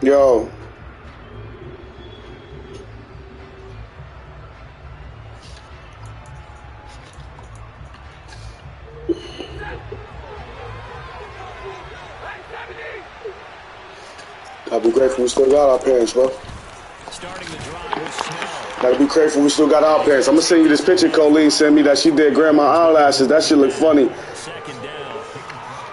Yo. Gotta be grateful we still got our parents, bro. Gotta be grateful we still got our parents. I'm gonna send you this picture Colleen sent me that she did grandma eyelashes. That shit look funny. Second down.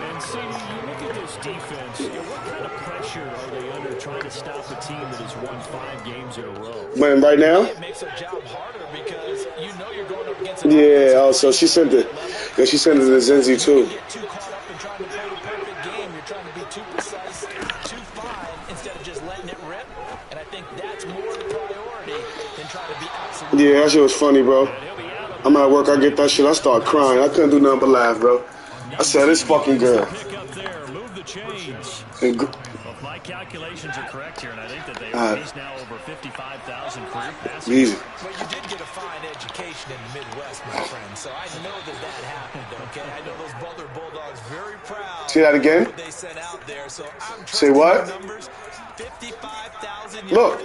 And see, you look at this defense, what kind of pressure are they under trying to stop a team that has won 5 games in a row? Man, right now? It makes their job harder because you know you're going up against so she sent it. Yeah, she sent it to Zenzi too. You get too caught up in trying to play the perfect game. You're trying to be too precise, too fine, instead of just letting it rip. And I think that's more the priority than trying to be absolutely. Yeah, that shit was funny, bro. I'm at work, I get that shit, I start crying. I couldn't do nothing but laugh, bro. I said, this fucking girl. If my calculations are correct here, and I think that they are, he's now over 55,000 career passes. Easy. But you did get a fine education in the Midwest, my friend, so I know that happened, okay? I know those Butler Bulldogs very proud. See that again? What they sent out there, so I'm say what? Numbers, 55,000 Look.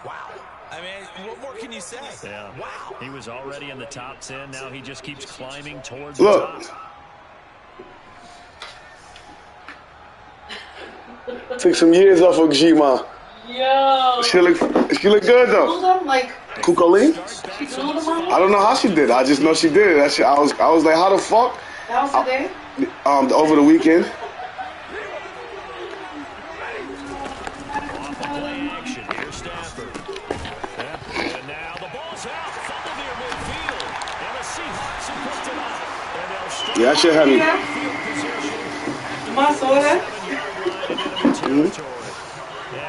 Wow. I mean, what more can you say? Yeah. Wow. He was already in the top 10. Now he just keeps climbing towards the top. Took some years off of Gma. Yo. She look good though. Kukoline? I don't know how she did. I just know she did it. I was like, how the fuck? That was today? Over the weekend. Yeah, that shit had me. And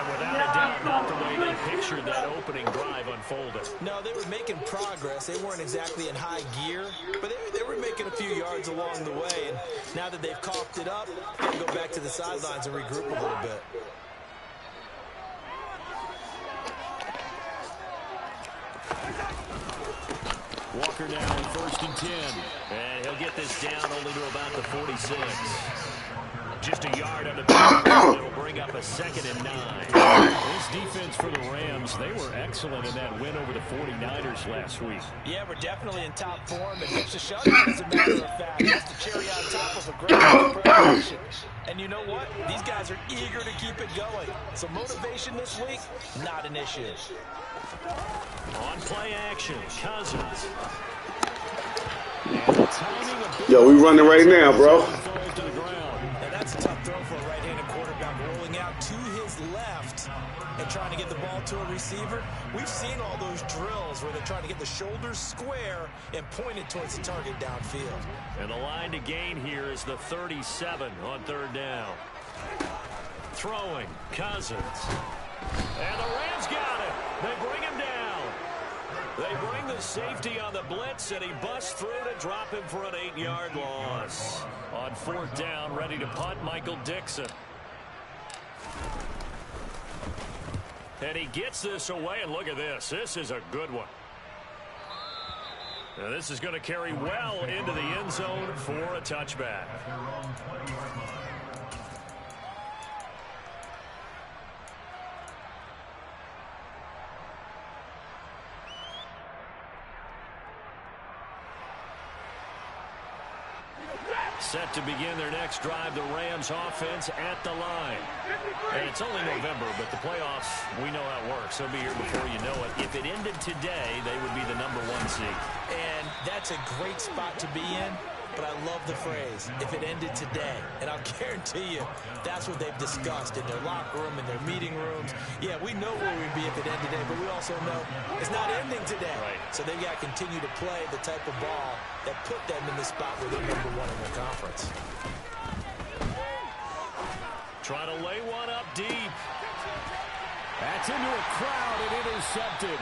without a doubt, not the way they pictured that opening drive unfolded. No, they were making progress. They weren't exactly in high gear, but they were making a few yards along the way. And now that they've coughed it up, they'll go back to the sidelines and regroup a little bit. Walker now in 1st and 10. And he'll get this down only to about the 46. Just a yard on the back. It'll bring up a 2nd and 9. This defense for the Rams, they were excellent in that win over the 49ers last week. Yeah, we're definitely in top form. And it's a shutout, as a matter of fact. That's the cherry on top of a great preparation. And you know what? These guys are eager to keep it going. So motivation this week, not an issue. On play action, Cousins. Yo, we running right now, bro. And that's a tough throw for a right-handed quarterback, rolling out to his left and trying to get the ball to a receiver. We've seen all those drills where they're trying to get the shoulders square and pointed towards the target downfield. And the line to gain here is the 37 on 3rd down. Throwing, Cousins. And the Rams got it. They bring him down. They bring the safety on the blitz, and he busts through to drop him for an 8-yard loss. On 4th down, ready to punt, Michael Dixon. And he gets this away, and look at this. This is a good one. Now this is going to carry well into the end zone for a touchback. Set to begin their next drive, the Rams offense at the line. And it's only November, but the playoffs, we know how it works. They'll be here before you know it. If it ended today, they would be the #1 seed. And that's a great spot to be in, but I love the phrase, if it ended today. And I'll guarantee you, that's what they've discussed in their locker room, in their meeting rooms. Yeah, we know where we'd be if it ended today, but we also know it's not ending today. Right. So they've got to continue to play the type of ball that put them in the spot where they're #1 in their conference. Trying to lay one up deep. That's into a crowd and intercepted.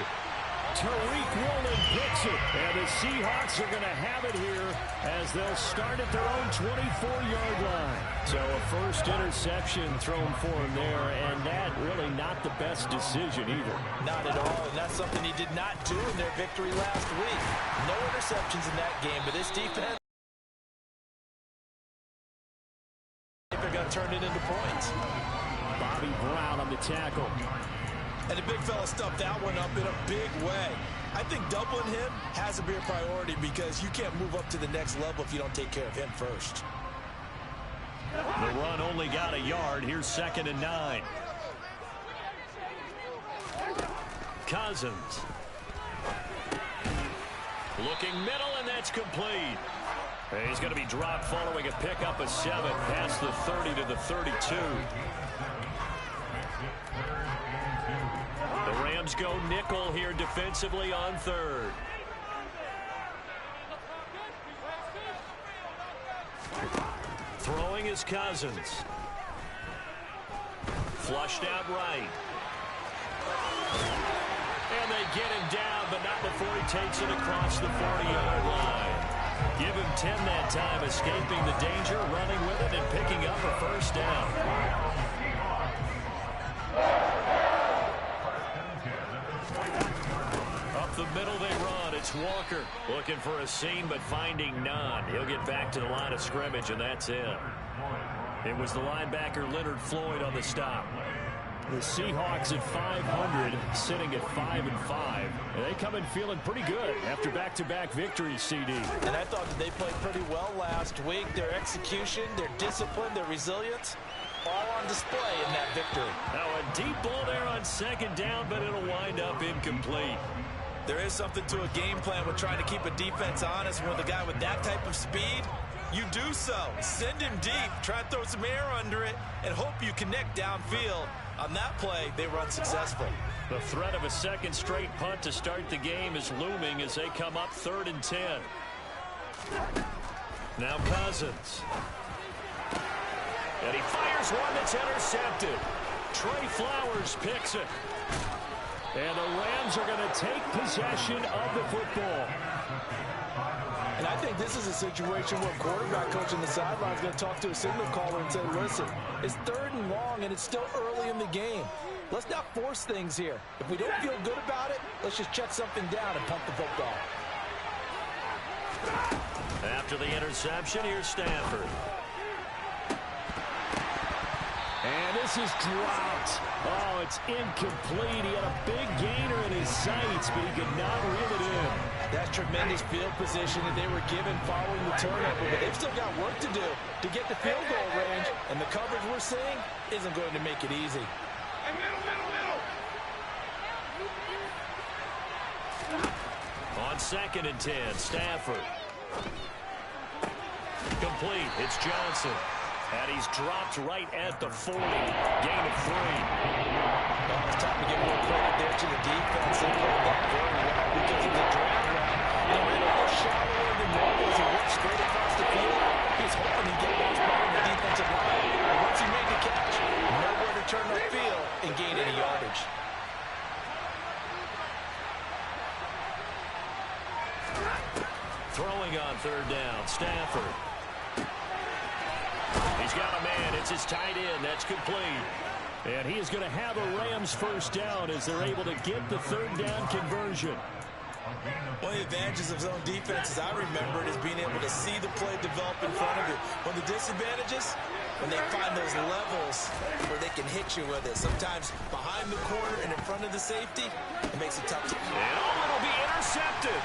Tariq Woolen picks it. And the Seahawks are going to have it here as they'll start at their own 24-yard line. So a first interception thrown for him there, and that really not the best decision either. Not at all, and that's something he did not do in their victory last week. No interceptions in that game, but this defense, they're going to turn it into points. Bobby Brown on the tackle. And the big fella stuffed that one up in a big way. I think doubling him has to be a priority because you can't move up to the next level if you don't take care of him first. The run only got a yard. Here's 2nd and 9. Cousins. Looking middle, and that's complete. He's going to be dropped following a pickup of 7 past the 30 to the 32. The Rams go nickel here defensively on 3rd. Throwing is Cousins. Flushed out right. And they get him down, but not before he takes it across the 40-yard line. Give him 10 that time, escaping the danger, running with it, and picking up a first down. Up the middle they run. It's Walker looking for a seam, but finding none. He'll get back to the line of scrimmage, and that's it. It was the linebacker Leonard Floyd on the stop. The Seahawks at 500, sitting at 5-5. And they come in feeling pretty good after back-to-back victories, CD. And I thought that they played pretty well last week. Their execution, their discipline, their resilience, all on display in that victory. Now a deep ball there on 2nd down, but it'll wind up incomplete. There is something to a game plan with trying to keep a defense honest. With a guy with that type of speed, you do so. Send him deep, try and throw some air under it, and hope you connect downfield. On that play, they run successful. The threat of a 2nd straight punt to start the game is looming as they come up 3rd and 10. Now Cousins. And he fires one that's intercepted. Trey Flowers picks it. And the Rams are going to take possession of the football. And I think this is a situation where a quarterback coach on the sideline is going to talk to a signal caller and say, listen, it's 3rd and long and it's still early in the game. Let's not force things here. If we don't feel good about it, let's just check something down and punt the football. After the interception, here's Stafford. And this is dropped. Oh, it's incomplete. He had a big gainer in his sights, but he could not reel it in. That's tremendous field position that they were given following the turnover, but they've still got work to do to get the field goal range, and the coverage we're seeing isn't going to make it easy. On 2nd and 10, Stafford. Complete. It's Johnson. And he's dropped right at the 40. Gain of 3. Well, it's time to give more credit there to the defense. They played that very well because of the drag route. He ran a little shallower than normal as he went straight across the field. He's hoping he gets those behind the defensive line. And once he made the catch, nowhere to turn upfield and gain any yardage. Throwing on 3rd down, Stafford. He's got a man. It's his tight end. That's complete. And he is going to have a Rams first down as they're able to get the 3rd down conversion. One of the advantages of zone defense, as I remember it, is being able to see the play develop in front of you. One of the disadvantages, when they find those levels where they can hit you with it. Sometimes behind the corner and in front of the safety, it makes it tough to... And it'll be intercepted.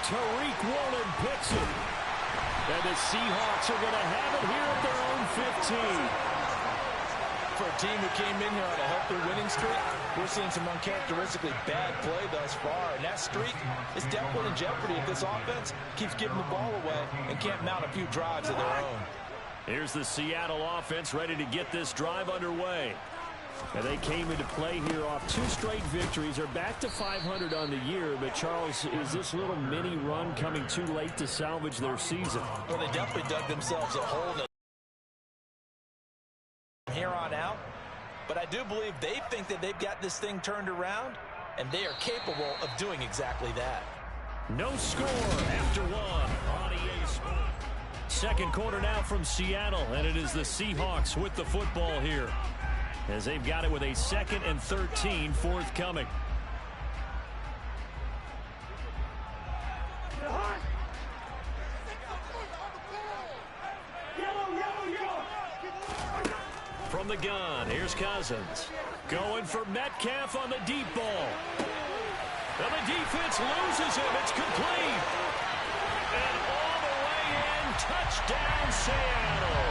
Tariq Woolen picks it. And the Seahawks are going to have it here at their own 15. For a team who came in here on a healthy winning streak, we're seeing some uncharacteristically bad play thus far. And that streak is definitely in jeopardy if this offense keeps giving the ball away and can't mount a few drives of their own. Here's the Seattle offense ready to get this drive underway. And they came into play here off 2 straight victories. They're back to 500 on the year. But, Charles, is this little mini run coming too late to salvage their season? Well, they definitely dug themselves a hole from here on out. But I do believe they think that they've got this thing turned around, and they are capable of doing exactly that. No score after 1 on EA Sports. 2nd quarter now from Seattle, and it is the Seahawks with the football here, as they've got it with a 2nd and 13 forthcoming. From From the gun, here's Cousins. Going for Metcalf on the deep ball. And the defense loses him. It's complete. And all the way in, touchdown Seattle.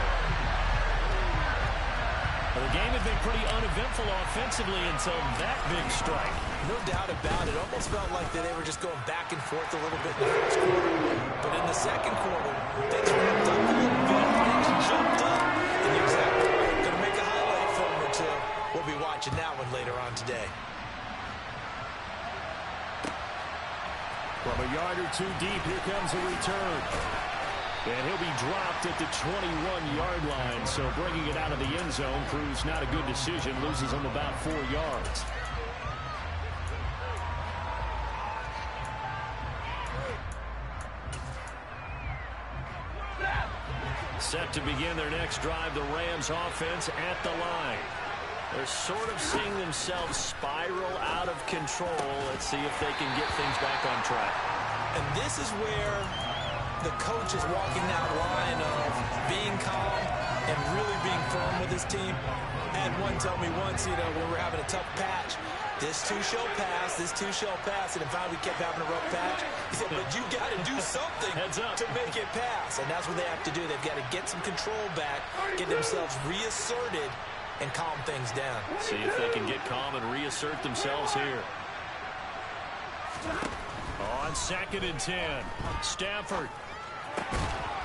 Well, the game had been pretty uneventful offensively until that big strike. No doubt about it. Almost felt like they were just going back and forth a little bit in the first quarter. But in the second quarter, things ramped up a little bit. Things jumped up. And you're exactly right. Going to make a highlight film or two. We'll be watching that one later on today. From a yard or two deep, here comes a return. And he'll be dropped at the 21-yard line, so bringing it out of the end zone proves not a good decision. Loses him about 4 yards. Set to begin their next drive, the Rams offense at the line. They're sort of seeing themselves spiral out of control. Let's see if they can get things back on track. And this is where the coach is walking that line of being calm and really being firm with his team. I had one tell me once, when we're having a tough patch, this too shall pass, this too shall pass, and if we kept having a rough patch, he said, but you got to do something to make it pass. And that's what they have to do. They've got to get some control back, get themselves reasserted, and calm things down. See if they can get calm and reassert themselves here. On 2nd and 10, Stafford.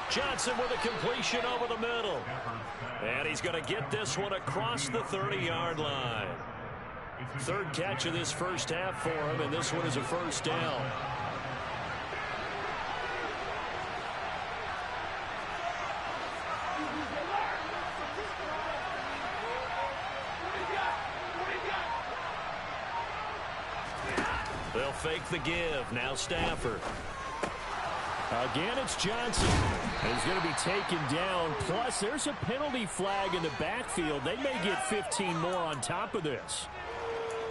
Johnson with a completion over the middle. And he's going to get this one across the 30-yard line. 3rd catch of this first half for him, and this one is a first down. They'll fake the give. Now Stafford. Again, it's Johnson. He's going to be taken down. Plus, there's a penalty flag in the backfield. They may get 15 more on top of this.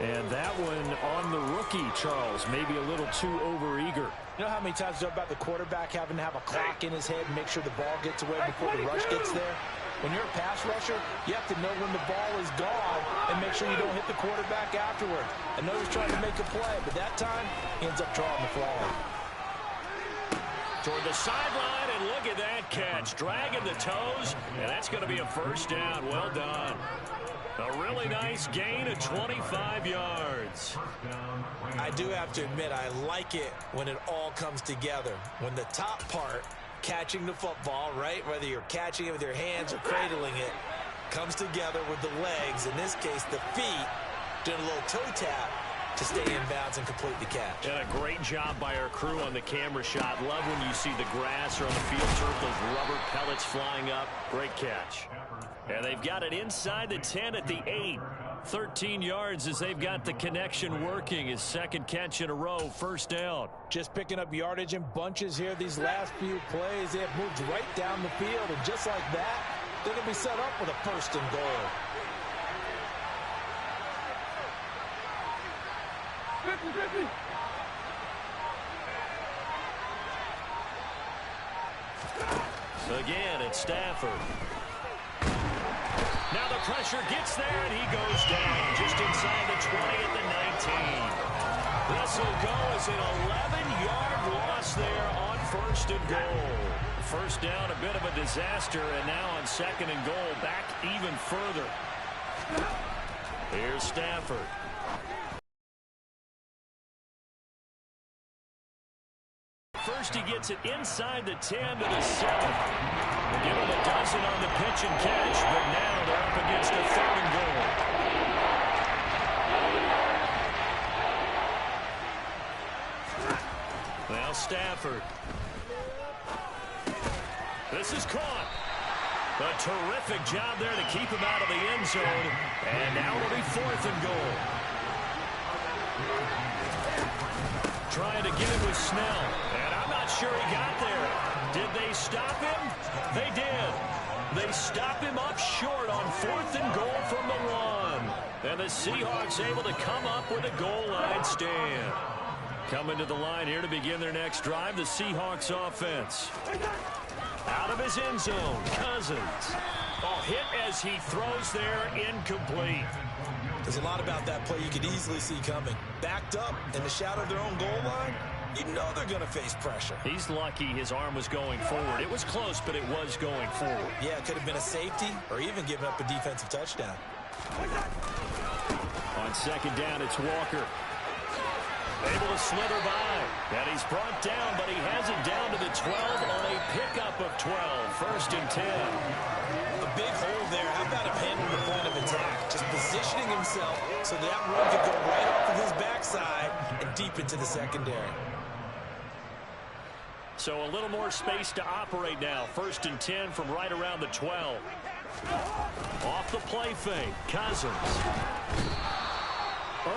And that one on the rookie, Charles, maybe a little too overeager. You know how many times about the quarterback having to have a clock in his head and make sure the ball gets away before the rush gets there? When you're a pass rusher, you have to know when the ball is gone and make sure you don't hit the quarterback afterwards. I know he's trying to make a play, but that time he ends up drawing the flag. Toward the sideline, and look at that catch. Dragging the toes, and that's going to be a first down. Well done. A really nice gain of 25 yards. I do have to admit, I like it when it all comes together. When the top part, catching the football, right, whether you're catching it with your hands or cradling it, comes together with the legs, in this case the feet, doing a little toe tap to stay in bounds and complete the catch. And a great job by our crew on the camera shot. Love when you see the grass or on the field turf, those rubber pellets flying up. Great catch. And they've got it inside the 10 at the 8. 13 yards as they've got the connection working. His 2nd catch in a row, first down. Just picking up yardage in bunches here these last few plays. They have moved right down the field, and just like that, they're going to be set up with a 1st and goal. So again, it's Stafford. Now the pressure gets there, and he goes down just inside the 20 at the 19. This will go as an 11-yard loss there on 1st and goal. First down, a bit of a disaster, and now on 2nd and goal, back even further. Here's Stafford. First, he gets it inside the 10 to the 7. Give him a dozen on the pitch and catch, but now they're up against a 3rd and goal. Now Stafford. This is caught. A terrific job there to keep him out of the end zone. And now it'll be 4th and goal. Trying to get it with Snell. And I'm not sure he got there. Did they stop him? They did. They stop him up short on 4th and goal from the 1. And the Seahawks able to come up with a goal line stand. Coming to the line here to begin their next drive, the Seahawks offense. Out of his end zone, Cousins. Oh, hit as he throws there, incomplete. There's a lot about that play you could easily see coming. Backed up in the shadow of their own goal line, you know they're going to face pressure. He's lucky his arm was going forward. It was close, but it was going forward. Yeah, it could have been a safety or even given up a defensive touchdown. On second down, it's Walker. Able to slither by. And he's brought down, but he has it down to the 12 on a pickup of 12. First and 10. A big hole there. How about him handling the point of attack? Just positioning himself so that run could go right off of his backside and deep into the secondary. So a little more space to operate now. First and 10 from right around the 12. Off the play fake. Cousins.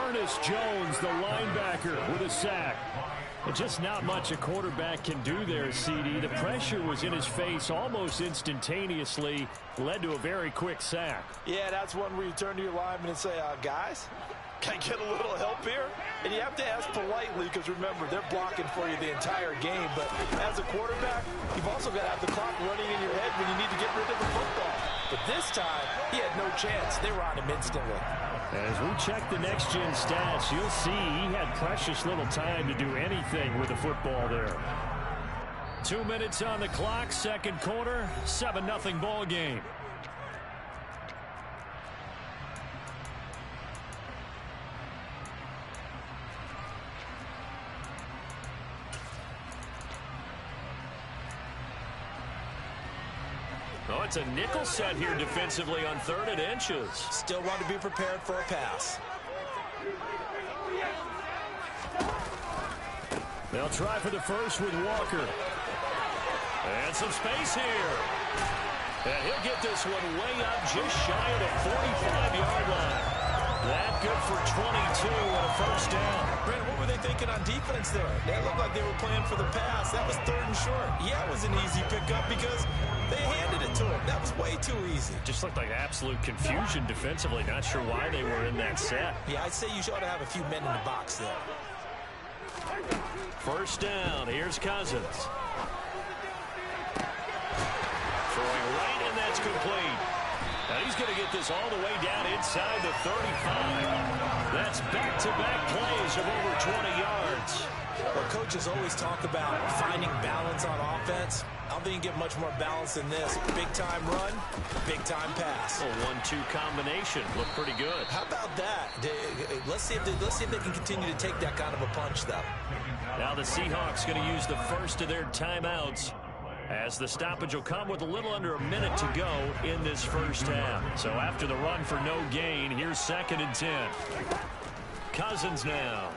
Ernest Jones, the linebacker, with a sack. And just not much a quarterback can do there, CD. The pressure was in his face almost instantaneously. Led to a very quick sack. Yeah, that's one where you turn to your lineman and say, guys, can I get a little help here? And you have to ask politely because, remember, they're blocking for you the entire game. But as a quarterback, you've also got to have the clock running in your head when you need to get rid of the football. But this time, he had no chance. They were on him instantly. As we check the next-gen stats, you'll see he had precious little time to do anything with the football there. 2 minutes on the clock, second quarter, 7-0 ball game. Oh, it's a nickel set here defensively on 3rd and inches. Still want to be prepared for a pass. They'll try for the first with Walker. And some space here. And he'll get this one way up just shy of the 45-yard line. That good for 22 and a first down. Brandon, what were they thinking on defense there? They looked like they were playing for the pass. That was 3rd and short. Yeah, it was an easy pickup because they handed it to him. That was way too easy. Just looked like absolute confusion defensively. Not sure why they were in that set. Yeah, I'd say you ought to have a few men in the box there. First down. Here's Cousins. Throwing right, and that's complete. Now he's going to get this all the way down inside the 35. That's back-to-back plays of over 20 yards. Well, coaches always talk about finding balance on offense. I don't think you get much more balance than this. Big-time run, big-time pass. A 1-2 combination. Looked pretty good. How about that? Let's see if they can continue to take that kind of a punch, though. Now the Seahawks going to use the first of their timeouts, as the stoppage will come with a little under a minute to go in this first half. So after the run for no gain, here's 2nd and 10. Cousins now.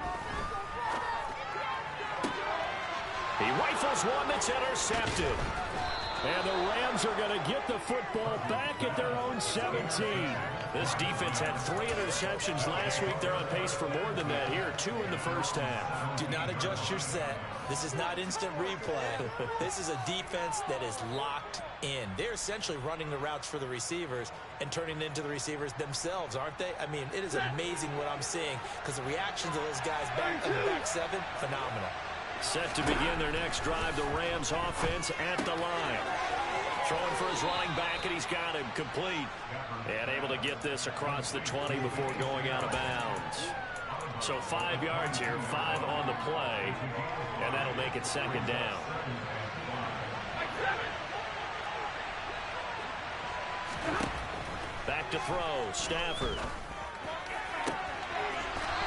He rifles one that's intercepted. And the Rams are going to get the football back at their own 17. This defense had 3 interceptions last week. They're on pace for more than that here. 2 in the first half. Do not adjust your set. This is not instant replay. This is a defense that is locked in. They're essentially running the routes for the receivers and turning it into the receivers themselves, aren't they? I mean, it is amazing what I'm seeing because the reactions of those guys back in the back 7, phenomenal. Set to begin their next drive, the Rams offense at the line. Throwing for his running back, and he's got him complete. And able to get this across the 20 before going out of bounds. So 5 yards here, 5 on the play, and that'll make it 2nd down. Back to throw, Stafford.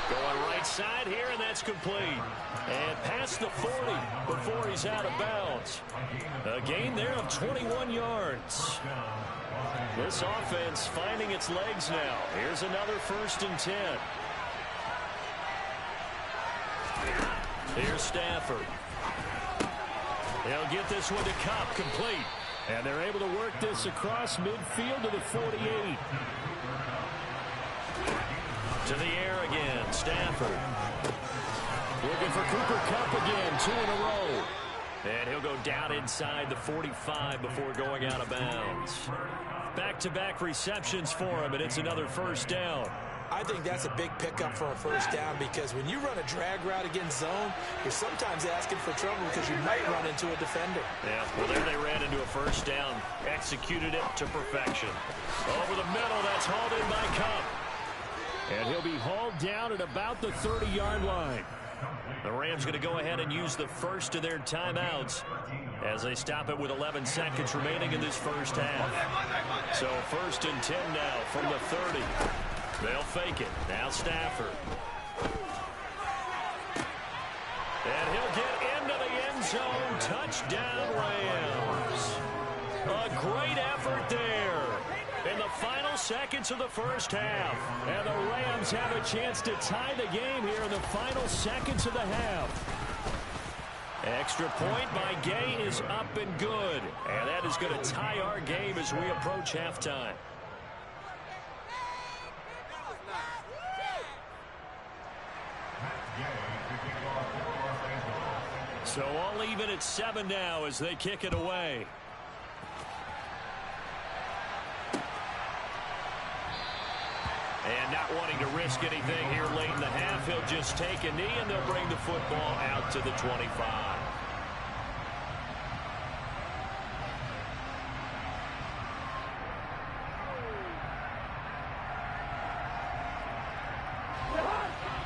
Going right side here, and that's complete. And past the 40 before he's out of bounds. A gain there of 21 yards. This offense finding its legs now. Here's another 1st and 10. Here's Stafford. They'll get this one to Cup, complete. And they're able to work this across midfield to the 48. To the air again, Stafford. Looking for Cooper Kupp again, 2 in a row. And he'll go down inside the 45 before going out of bounds. Back-to-back receptions for him, and it's another first down. I think that's a big pickup for a first down because when you run a drag route against zone, you're sometimes asking for trouble because you might run into a defender. Yeah, well, there they ran into a first down. Executed it to perfection. Over the middle, that's hauled in by Cup. And he'll be hauled down at about the 30-yard line. The Rams going to go ahead and use the first of their timeouts as they stop it with 11 seconds remaining in this first half. So 1st and 10 now from the 30. They'll fake it. Now Stafford. And he'll get into the end zone. Touchdown, Rams. A great effort there in the final seconds of the first half. And the Rams have a chance to tie the game here in the final seconds of the half. Extra point by Gay is up and good. And that is going to tie our game as we approach halftime. So all even at 7 now as they kick it away. And not wanting to risk anything here late in the half, he'll just take a knee and they'll bring the football out to the 25.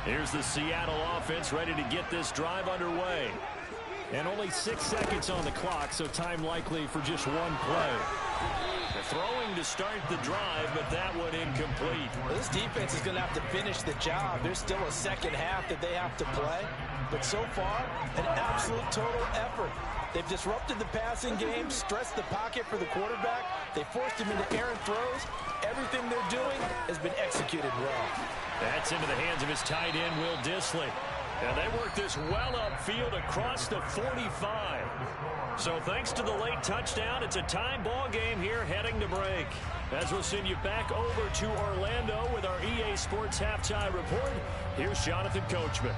Here's the Seattle offense ready to get this drive underway. And only 6 seconds on the clock, so time likely for just one play. They're throwing to start the drive, but that one incomplete. Well, this defense is going to have to finish the job. There's still a second half that they have to play. But so far, an absolute total effort. They've disrupted the passing game, stressed the pocket for the quarterback. They forced him into errant throws. Everything they're doing has been executed well. That's into the hands of his tight end, Will Dissly. And they work this well upfield across the 45. So thanks to the late touchdown, it's a time ball game here heading to break. As we'll send you back over to Orlando with our EA Sports Halftime Report, here's Jonathan Coachman.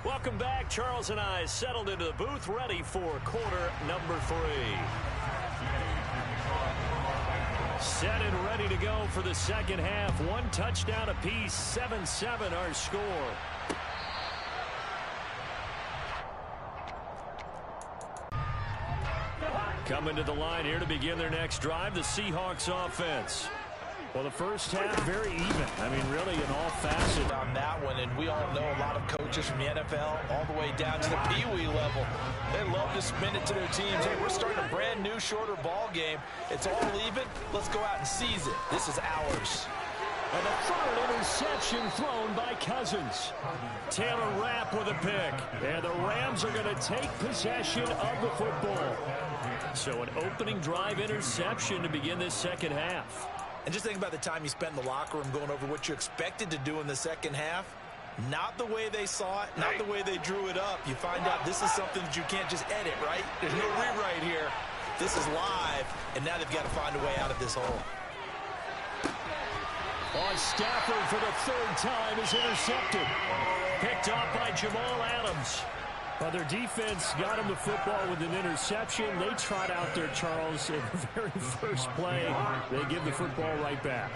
Welcome back. Charles and I settled into the booth, ready for quarter number 3. Set and ready to go for the second half. 1 touchdown apiece, 7-7 our score. Coming to the line here to begin their next drive, the Seahawks offense. Well, the first half, very even. I mean, really in all facets. On that one, and we all know a lot of coaches from the NFL all the way down to the Pee-wee level. They love to spin it to their teams. Hey, we're starting a brand new, shorter ball game. It's all even. Let's go out and seize it. This is ours. And the third interception thrown by Cousins. Taylor Rapp with a pick. And the Rams are going to take possession of the football. So an opening drive interception to begin this second half. And just think about the time you spent in the locker room going over what you expected to do in the second half. Not the way they saw it, not the way they drew it up. You find out this is something that you can't just edit, right? There's no rewrite here. This is live, and now they've got to find a way out of this hole. On Stafford for the 3rd time is intercepted. Picked off by Jamal Adams. Well, their defense got him the football with an interception. They trot out there, Charles, in the very first play. They give the football right back.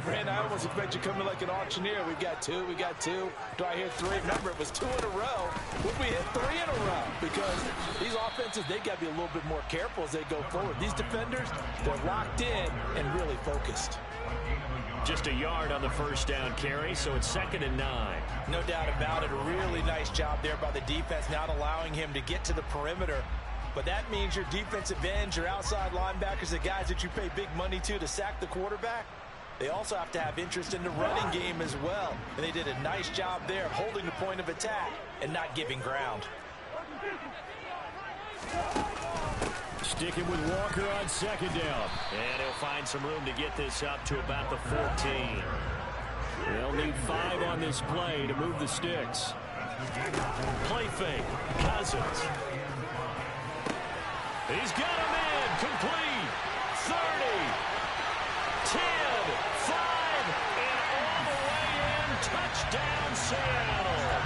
Brandon, I almost expect you coming like an auctioneer. We got 2, we got 2. Do I hear 3? Remember, it was 2 in a row. Would we hit 3 in a row? Because these offenses, they got to be a little bit more careful as they go forward. These defenders, they're locked in and really focused. Just a yard on the first down carry, so it's 2nd and 9. No doubt about it. A really nice job there by the defense, not allowing him to get to the perimeter. But that means your defensive ends, your outside linebackers, the guys that you pay big money to sack the quarterback, they also have to have interest in the running game as well. And they did a nice job there of holding the point of attack and not giving ground. Sticking with Walker on 2nd down. And he'll find some room to get this up to about the 14. They'll need 5 on this play to move the sticks. Play fake. Cousins. He's got a man. Complete. 30. 10. 5. And all the way in. Touchdown, Seattle.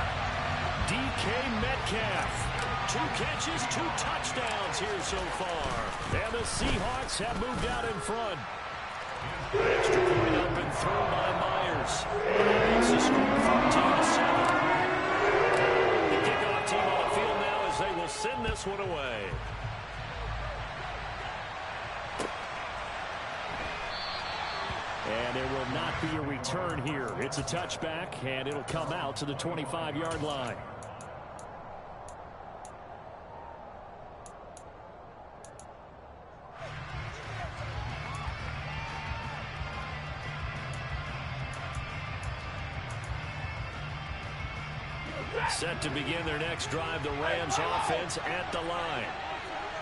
DK Metcalf 2 catches, 2 touchdowns here so far. And the Seahawks have moved out in front. Extra point up and through by Myers. It's the score 13-7. The kickoff team on the field now as they will send this one away. And there will not be a return here. It's a touchback, and it'll come out to the 25-yard line. Set to begin their next drive, the Rams offense at the line.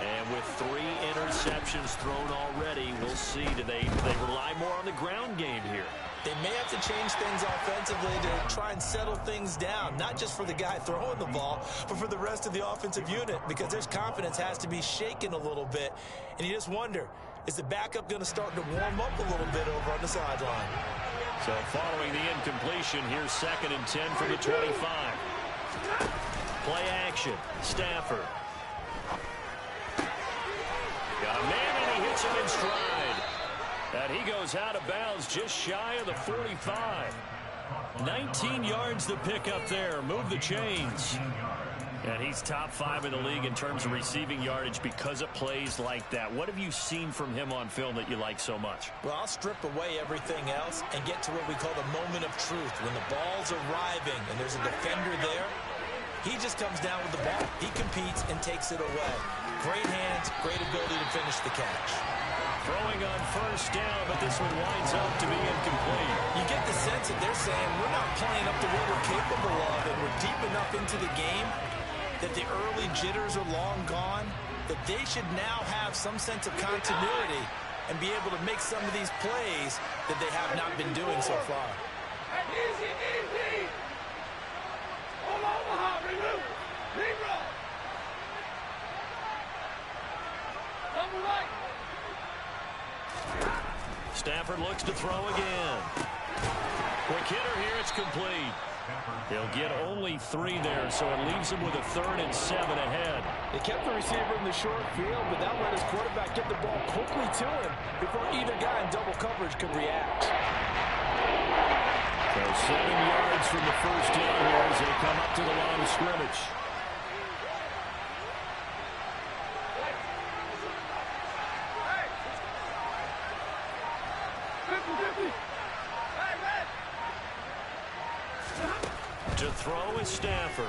And with 3 interceptions thrown already, we'll see. Do they rely more on the ground game here? They may have to change things offensively to try and settle things down, not just for the guy throwing the ball, but for the rest of the offensive unit, because their confidence has to be shaken a little bit. And you just wonder, is the backup going to start to warm up a little bit over on the sideline? So following the incompletion, here's 2nd and 10 from the 25. Play action, Stafford. Got a man, and he hits him in stride. And he goes out of bounds just shy of the 45. 19 yards to pick up there. Move the chains. And he's top 5 in the league in terms of receiving yardage because of plays like that. What have you seen from him on film that you like so much? Well, I'll strip away everything else and get to what we call the moment of truth. When the ball's arriving and there's a defender there, he just comes down with the ball. He competes and takes it away. Great hands, great ability to finish the catch. Throwing on 1st down, but this one winds up to be incomplete. You get the sense that they're saying we're not playing up to what we're capable of, and we're deep enough into the game that the early jitters are long gone, that they should now have some sense of continuity and be able to make some of these plays that they have not been doing so far. Stafford looks to throw again. Quick hitter here, it's complete. He'll get only 3 there, so it leaves him with a 3rd and 7 ahead. They kept the receiver in the short field, but that let his quarterback get the ball quickly to him before either guy in double coverage could react. So 7 yards from the 1st down here as they come up to the line of scrimmage. To throw is Stafford.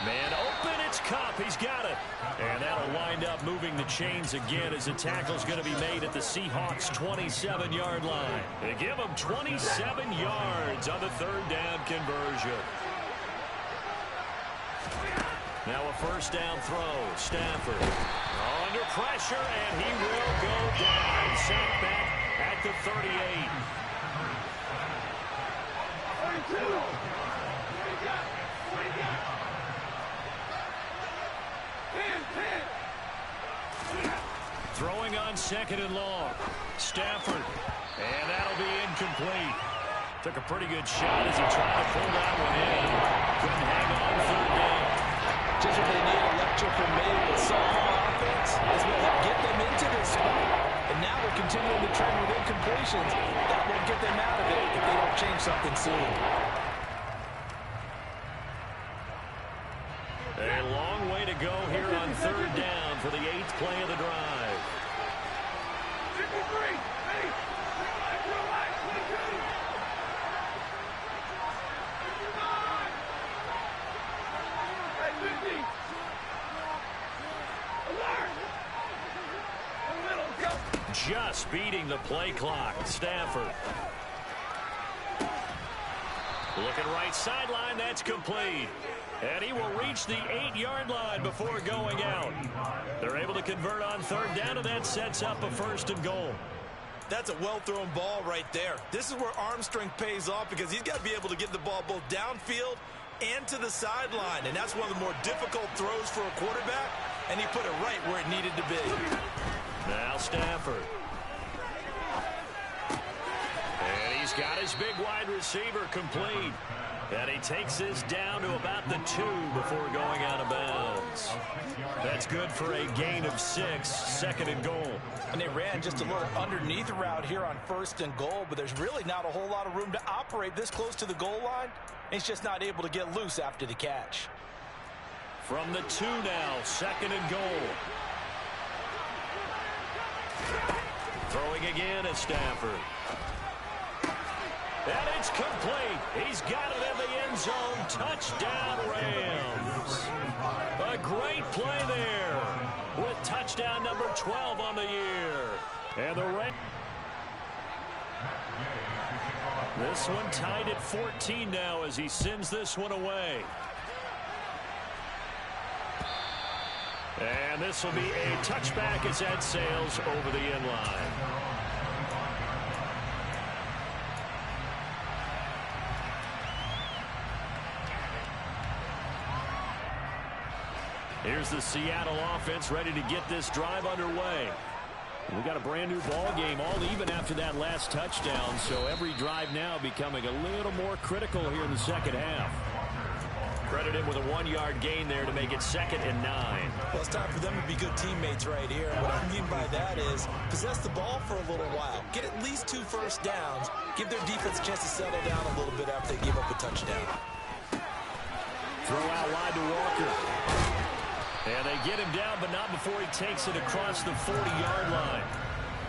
Man open, it's Kupp. He's got it. And that'll wind up moving the chains again as the tackle's going to be made at the Seahawks' 27-yard line. They give them 27 yards on the 3rd down conversion. Now a 1st down throw. Stafford under pressure, and he will go down. Sacked back at the 38. Throwing on 2nd and long. Stafford. And that'll be incomplete. Took a pretty good shot as he tried to pull that one in. Couldn't hang on 3rd down. Just what they need, electrical made with sophomore offense is what will get them into this spot. And now they're continuing to trend with incompletions. That won't get them out of it if they don't change something soon. A long way to go here on 3rd down for the 8th play of the drive. Just beating the play clock. Stafford. Looking right sideline. That's complete. And he will reach the 8-yard line before going out. They're able to convert on 3rd down, and that sets up a 1st and goal. That's a well-thrown ball right there. This is where arm strength pays off because he's got to be able to get the ball both downfield and to the sideline. And that's one of the more difficult throws for a quarterback, and he put it right where it needed to be. Now Stafford. And he's got his big wide receiver complete. And he takes this down to about the 2 before going out of bounds. That's good for a gain of 6, second and goal. And they ran just a little underneath route here on first and goal, but there's really not a whole lot of room to operate this close to the goal line. He's just not able to get loose after the catch. From the 2 now, second and goal. Throwing again at Stafford. And it's complete. He's got it in the end zone. Touchdown, Rams. A great play there with touchdown number 12 on the year. And the Rams. This one tied at 14 now as he sends this one away. And this will be a touchback as that sails over the end line. Here's the Seattle offense ready to get this drive underway. We got a brand new ball game, all even after that last touchdown, so every drive now becoming a little more critical here in the second half. Credit him with a 1-yard gain there to make it 2nd and 9. Well, it's time for them to be good teammates right here. What I mean by that is possess the ball for a little while, get at least 2 first downs, give their defense a chance to settle down a little bit after they give up a touchdown. Throw out wide to Walker. And they get him down, but not before he takes it across the 40-yard line.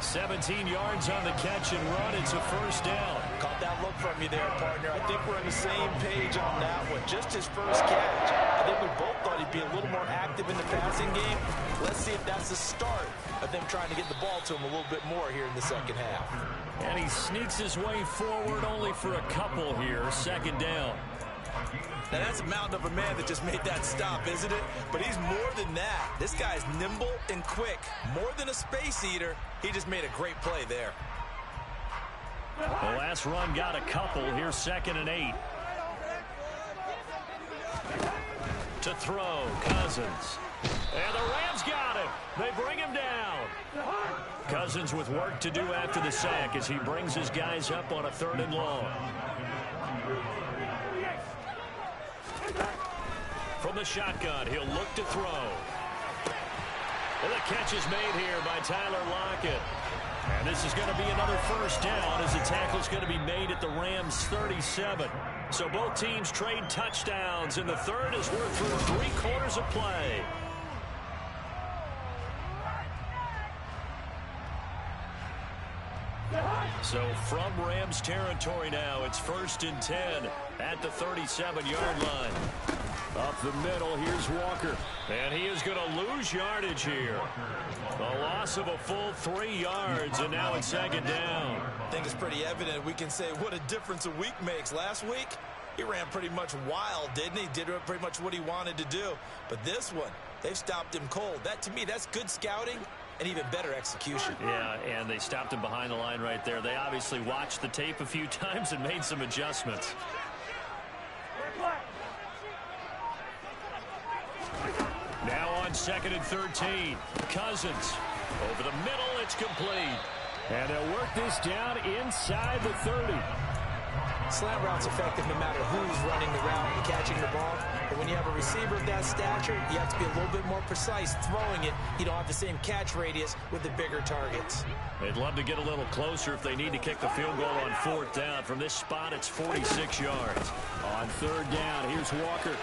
17 yards on the catch and run. It's a first down. Caught that look from you there, partner. I think we're on the same page on that one. Just his first catch. I think we both thought he'd be a little more active in the passing game. Let's see if that's the start of them trying to get the ball to him a little bit more here in the second half. And he sneaks his way forward only for a couple here. Second down. Now, that's a mountain of a man that just made that stop, isn't it? But he's more than that. This guy's nimble and quick. More than a space eater, he just made a great play there. The last run got a couple. Here's 2nd and 8. To throw, Cousins. And the Rams got him. They bring him down. Cousins with work to do after the sack as he brings his guys up on a 3rd and long. From the shotgun, he'll look to throw. And the catch is made here by Tyler Lockett. And this is going to be another first down as the tackle's going to be made at the Rams 37. So both teams trade touchdowns, and the third is we're through 3 quarters of play. So from Rams territory now, it's 1st and 10 at the 37-yard line. Up the middle, here's Walker. And he is going to lose yardage here. A loss of a full 3 yards, and now it's 2nd down. I think it's pretty evident. We can say what a difference a week makes. Last week, he ran pretty much wild, didn't he? Did pretty much what he wanted to do. But this one, they've stopped him cold. That, to me, that's good scouting and even better execution. Yeah, and they stopped him behind the line right there. They obviously watched the tape a few times and made some adjustments. Now on 2nd and 13. Cousins. Over the middle, it's complete. And they'll work this down inside the 30. Slant route's effective no matter who's running the route and catching the ball. But when you have a receiver of that stature, you have to be a little bit more precise throwing it. You don't have the same catch radius with the bigger targets. They'd love to get a little closer if they need to kick the field goal on 4th down. From this spot, it's 46 yards. On 3rd down, here's Walker.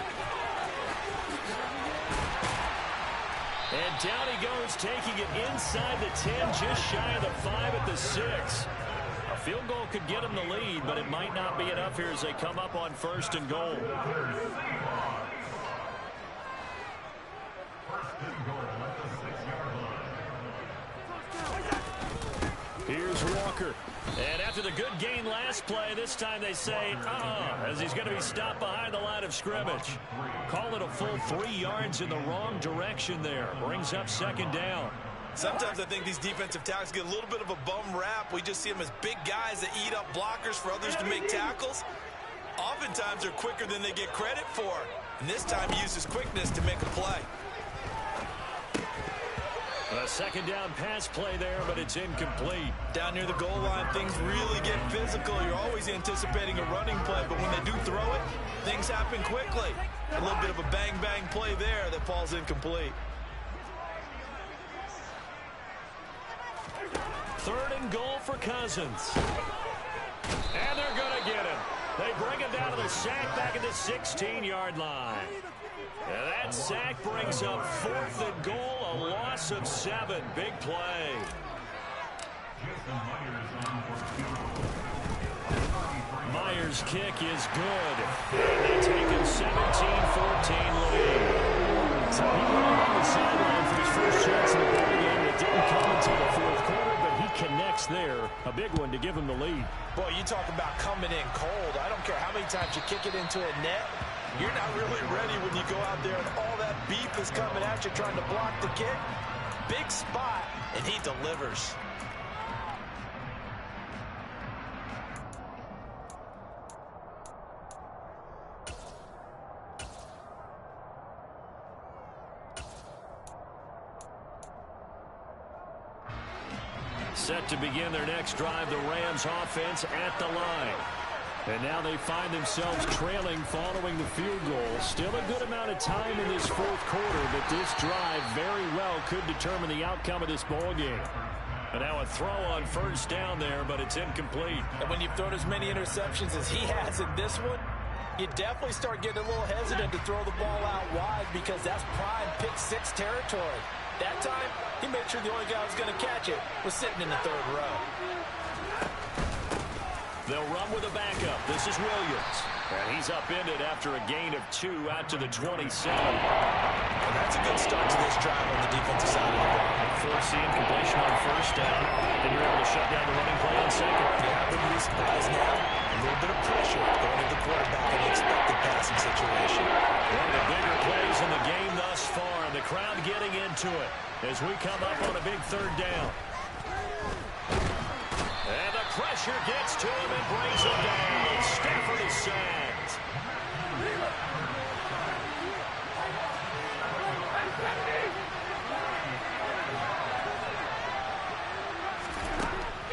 And down he goes, taking it inside the 10, just shy of the 5 at the 6. A field goal could get him the lead, but it might not be enough here as they come up on 1st and goal. Here's Walker. And after the good gain last play, this time they say, as he's going to be stopped behind the line of scrimmage. Call it a full 3 yards in the wrong direction there. Brings up 2nd down. Sometimes I think these defensive tackles get a little bit of a bum rap. We just see them as big guys that eat up blockers for others to make tackles. Oftentimes they're quicker than they get credit for. And this time he uses quickness to make a play. A second down pass play there, but it's incomplete. Down near the goal line, things really get physical. You're always anticipating a running play, but when they do throw it, things happen quickly. A little bit of a bang-bang play there that falls incomplete. Third and goal for Cousins. And they're going to get him. They bring him down to the sack back at the 16-yard line. And that sack brings up 4th and goal, a loss of 7. Big play. Myers' kick is good. And they take a 17-14 lead. So he went on the sideline for his first chance in the ball game. It didn't come until the 4th quarter, but he connects there. A big one to give him the lead. Boy, you talk about coming in cold. I don't care how many times you kick it into a net. You're not really ready when you go out there and all that beef is coming at you trying to block the kick. Big spot, and he delivers. Set to begin their next drive, the Rams offense at the line. And now they find themselves trailing following the field goal. Still a good amount of time in this 4th quarter, but this drive very well could determine the outcome of this ball game. And now a throw on first down there, but it's incomplete. And when you've thrown as many interceptions as he has in this one, you definitely start getting a little hesitant to throw the ball out wide because that's prime pick 6 territory. That time, he made sure the only guy who was going to catch it was sitting in the 3rd row. They'll run with a backup. This is Williams. And he's upended after a gain of 2 out to the 27. And that's a good start to this drive on the defensive side of the ball. Forcing completion on first down. Then you're able to shut down the running play on second. Yeah, I wouldn't be surprised now. A little bit of pressure going to the quarterback in the expected passing situation. One of the bigger plays in the game thus far. And the crowd getting into it as we come up on a big 3rd down. And the pressure gets to him and brings him down. Stafford is sacked.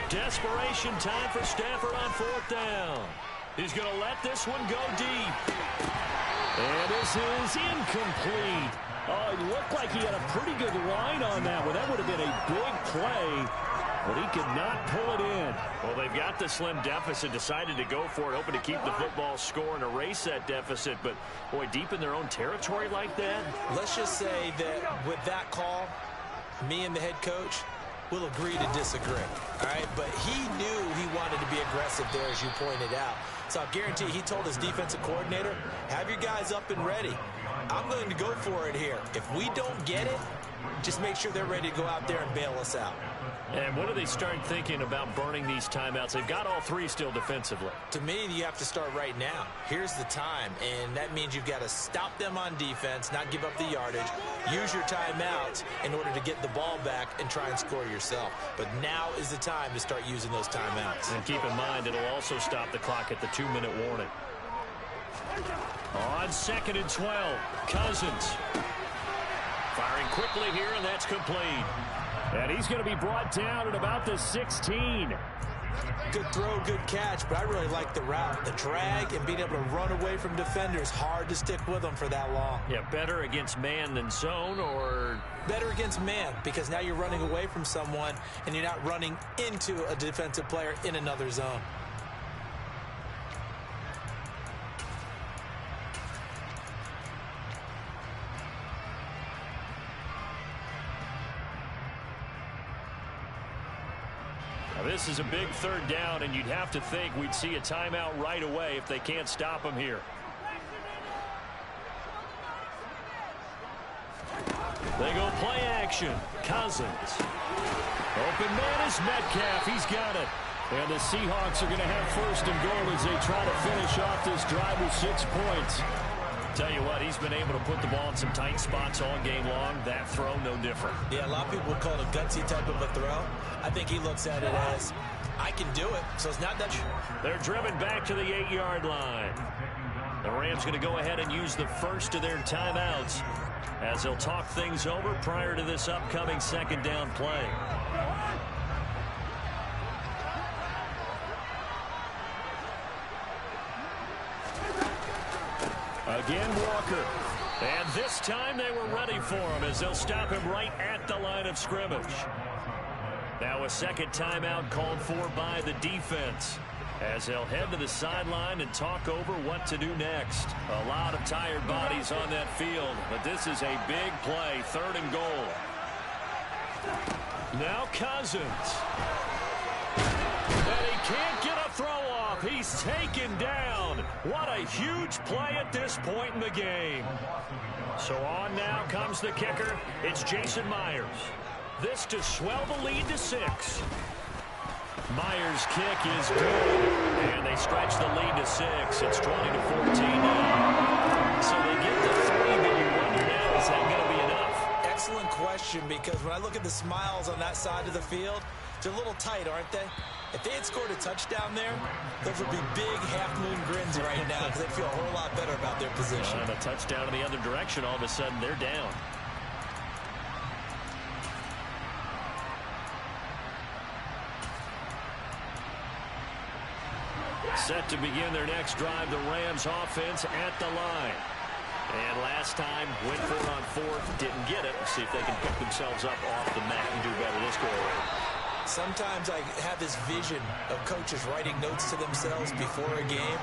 Desperation time for Stafford on 4th down. He's going to let this one go deep. And this is incomplete. Oh, it looked like he had a pretty good line on that one. That would have been a big play. But he could not pull it in. Well, they've got the slim deficit, decided to go for it, hoping to keep the football score and erase that deficit. But, boy, deep in their own territory like that. Let's just say that with that call, me and the head coach will agree to disagree. All right, but he knew he wanted to be aggressive there, as you pointed out. So I guarantee he told his defensive coordinator, have your guys up and ready. I'm going to go for it here. If we don't get it, just make sure they're ready to go out there and bail us out. And when do they start thinking about burning these timeouts? They've got all 3 still defensively. To me, you have to start right now. Here's the time, and that means you've got to stop them on defense, not give up the yardage, use your timeouts in order to get the ball back and try and score yourself. But now is the time to start using those timeouts. And keep in mind, it'll also stop the clock at the 2-minute warning. On 2nd and 12, Cousins. Firing quickly here, and that's complete. And he's going to be brought down at about the 16. Good throw, good catch, but I really like the route. The drag and being able to run away from defenders, hard to stick with them for that long. Yeah, better against man than zone, or? Better against man, because now you're running away from someone and you're not running into a defensive player in another zone. This is a big 3rd down, and you'd have to think we'd see a timeout right away if they can't stop him here. They go play action. Cousins. Open man is Metcalf. He's got it. And the Seahawks are going to have 1st and goal as they try to finish off this drive with 6 points. Tell you what, he's been able to put the ball in some tight spots all game long. That throw, no different. Yeah, a lot of people would call it a gutsy type of a throw. I think he looks at it as, I can do it, so it's not that. They're driven back to the 8-yard line. The Rams going to go ahead and use the first of their timeouts as they'll talk things over prior to this upcoming second down play. Again, Walker. And this time they were ready for him as they'll stop him right at the line of scrimmage. Now a second timeout called for by the defense as they'll head to the sideline and talk over what to do next. A lot of tired bodies on that field, but this is a big play, 3rd and goal. Now Cousins. And he can't get a throw off. He's taken down. What a huge play at this point in the game. So on now comes the kicker. It's Jason Myers. This to swell the lead to 6. Myers' kick is good, and they stretch the lead to 6. It's 20-14 now. So they get the 3, but you wonder now, is that going to be enough? Excellent question, because when I look at the smiles on that side of the field, they're a little tight, aren't they? If they had scored a touchdown there, those would be big half-moon grins right now because they'd feel a whole lot better about their position. And a touchdown in the other direction, all of a sudden they're down. Set to begin their next drive, the Rams offense at the line. And last time, went for it on 4th, didn't get it. Let's see if they can pick themselves up off the mat and do better this go around. Sometimes I have this vision of coaches writing notes to themselves before a game,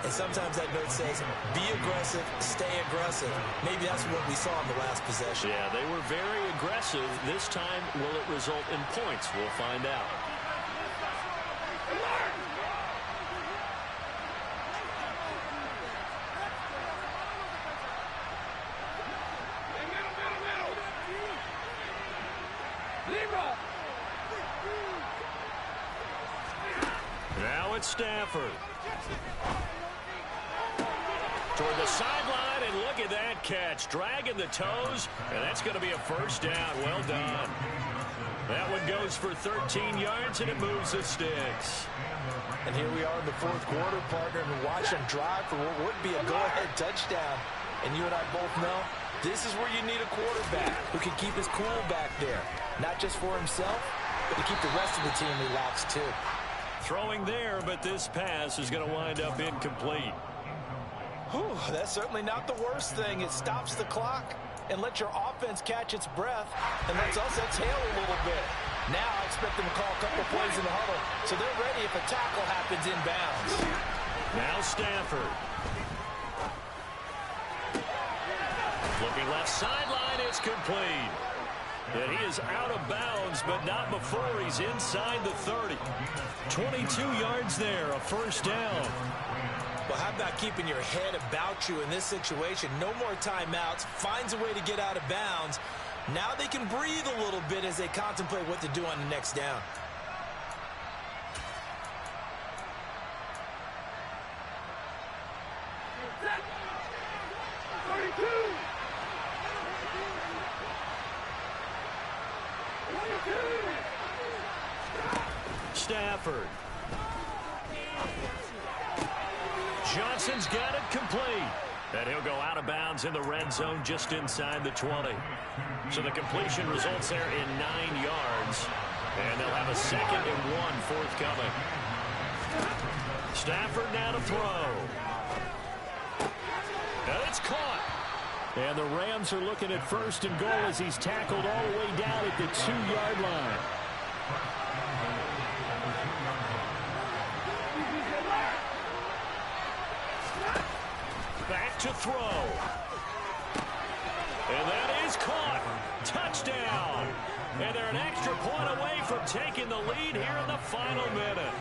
and sometimes that note says, be aggressive, stay aggressive. Maybe that's what we saw in the last possession. Yeah, they were very aggressive. This time, will it result in points? We'll find out. Now it's Stafford. Toward the sideline, and look at that catch. Dragging the toes, and that's going to be a first down. Well done. That one goes for 13 yards, and it moves the sticks. And here we are in the 4th quarter, partner, and watch them drive for what would be a go-ahead touchdown. And you and I both know this is where you need a quarterback who can keep his cool back there. Not just for himself, but to keep the rest of the team relaxed, too. Throwing there, but this pass is going to wind up incomplete. Whew, that's certainly not the worst thing. It stops the clock and lets your offense catch its breath and lets us exhale a little bit. Now I expect them to call a couple plays in the huddle, so they're ready if a tackle happens inbounds. Now Stafford. Looking left sideline, it's complete. And he is out of bounds, but not before he's inside the 30. 22 yards there, a first down. Well, how about keeping your head about you in this situation? No more timeouts. Finds a way to get out of bounds. Now they can breathe a little bit as they contemplate what to do on the next down. Stafford. Johnson's got it complete. And he'll go out of bounds in the red zone just inside the 20. So the completion results there in 9 yards. And they'll have a 2nd and 1 forthcoming. Stafford now to throw. And it's caught. And the Rams are looking at 1st and goal as he's tackled all the way down at the 2-yard line. Back to throw. And that is caught. Touchdown. And they're an extra point away from taking the lead here in the final minute.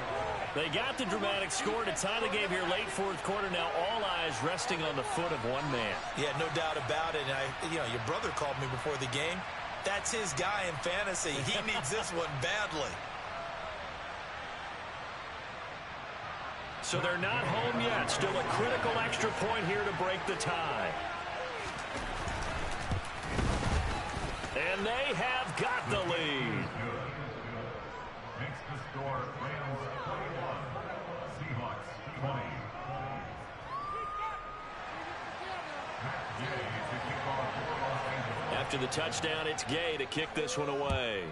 They got the dramatic score to tie the game here late 4th quarter. Now all eyes resting on the foot of one man. Yeah, no doubt about it. And your brother called me before the game. That's his guy in fantasy. He needs this one badly. So they're not home yet. Still a critical extra point here to break the tie. And they have got the lead. Makes the score Rams 21, Seahawks 20. After the touchdown, it's Gay to kick this one away.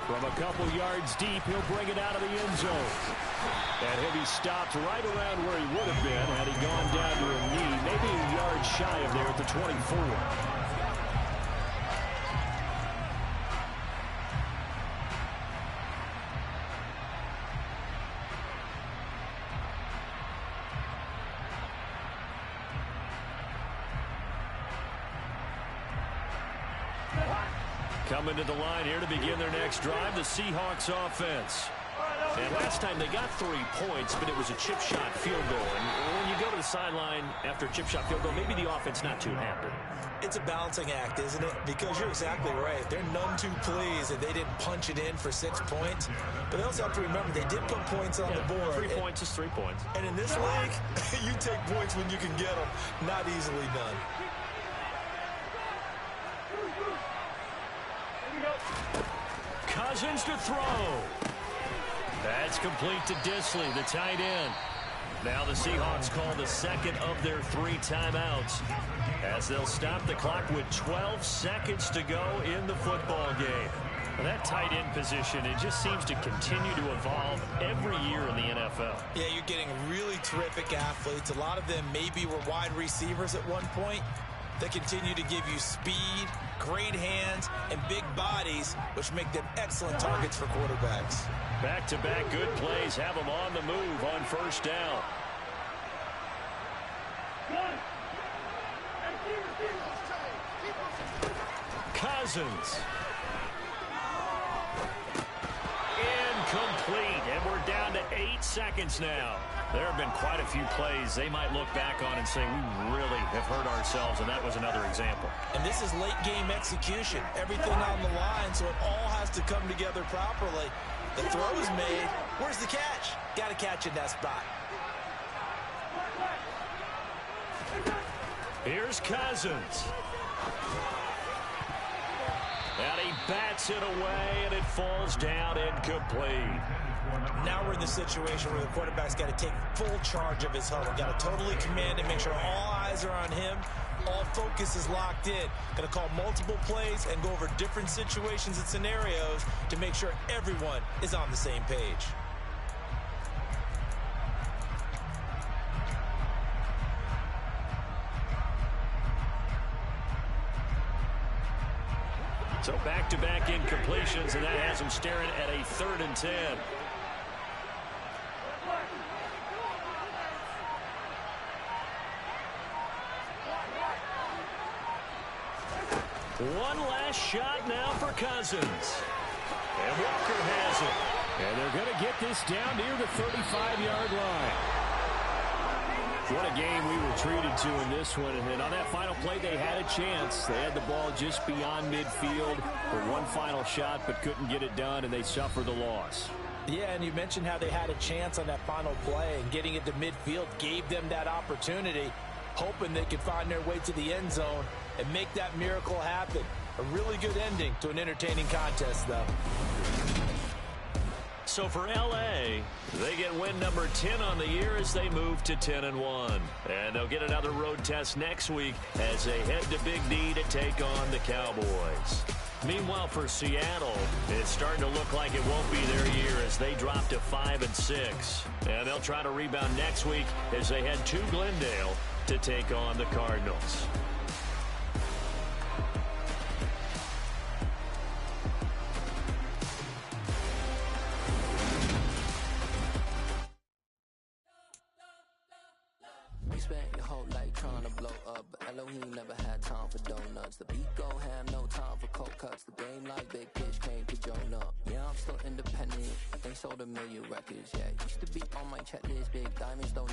From a couple yards deep, he'll bring it out of the end zone. And he'll be stopped right around where he would have been had he gone down to a knee, maybe a yard shy of there at the 24. Coming to the line here to begin their next drive, the Seahawks offense. And last time they got 3 points, but it was a chip shot field goal. And when you go to the sideline after a chip shot field goal, maybe the offense not too happy. It's a balancing act, isn't it? Because you're exactly right. They're none too pleased that they didn't punch it in for 6 points. But they also have to remember they did put points on the board. 3 points is 3 points. And in this league, you take points when you can get them. Not easily done. Cousins to throw. That's complete to Disley, the tight end. Now the Seahawks call the second of their 3 timeouts as they'll stop the clock with 12 seconds to go in the football game. Well, that tight end position, it just seems to continue to evolve every year in the NFL. Yeah, you're getting really terrific athletes. A lot of them maybe were wide receivers at one point. They continue to give you speed, great hands, and big bodies, which make them excellent targets for quarterbacks. Back-to-back good plays have them on the move on first down. Cousins. Incomplete, and we're down to 8 seconds now. There have been quite a few plays they might look back on and say, we really have hurt ourselves, and that was another example. And this is late-game execution. Everything on the line, so it all has to come together properly. The throw's made. Where's the catch? Got to catch in that spot. Here's Cousins. And he bats it away, and it falls down incomplete. Now we're in the situation where the quarterback's got to take full charge of his huddle. Got to totally command it, make sure all eyes are on him. All focus is locked in. Got to call multiple plays and go over different situations and scenarios to make sure everyone is on the same page. So back-to-back incompletions, and that has them staring at a 3rd and 10. One last shot now for Cousins. And Walker has it. And they're going to get this down near the 35-yard line. What a game we were treated to in this one. And on that final play, they had a chance. They had the ball just beyond midfield for one final shot, but couldn't get it done, and they suffered the loss. Yeah, and you mentioned how they had a chance on that final play, and getting it to midfield gave them that opportunity, hoping they could find their way to the end zone and make that miracle happen. A really good ending to an entertaining contest, though. So for L.A., they get win number 10 on the year as they move to 10-1. And they'll get another road test next week as they head to Big D to take on the Cowboys. Meanwhile, for Seattle, it's starting to look like it won't be their year as they drop to 5-6. And they'll try to rebound next week as they head to Glendale to take on the Cardinals. Spent your whole life trying to blow up, but Elohim never had time for donuts. The beat go ham, no time for cold cuts. The game like big bitch came to Jonah. Yeah, I'm still independent. They sold 1 million records. Yeah, used to be on my checklist. Big diamonds don't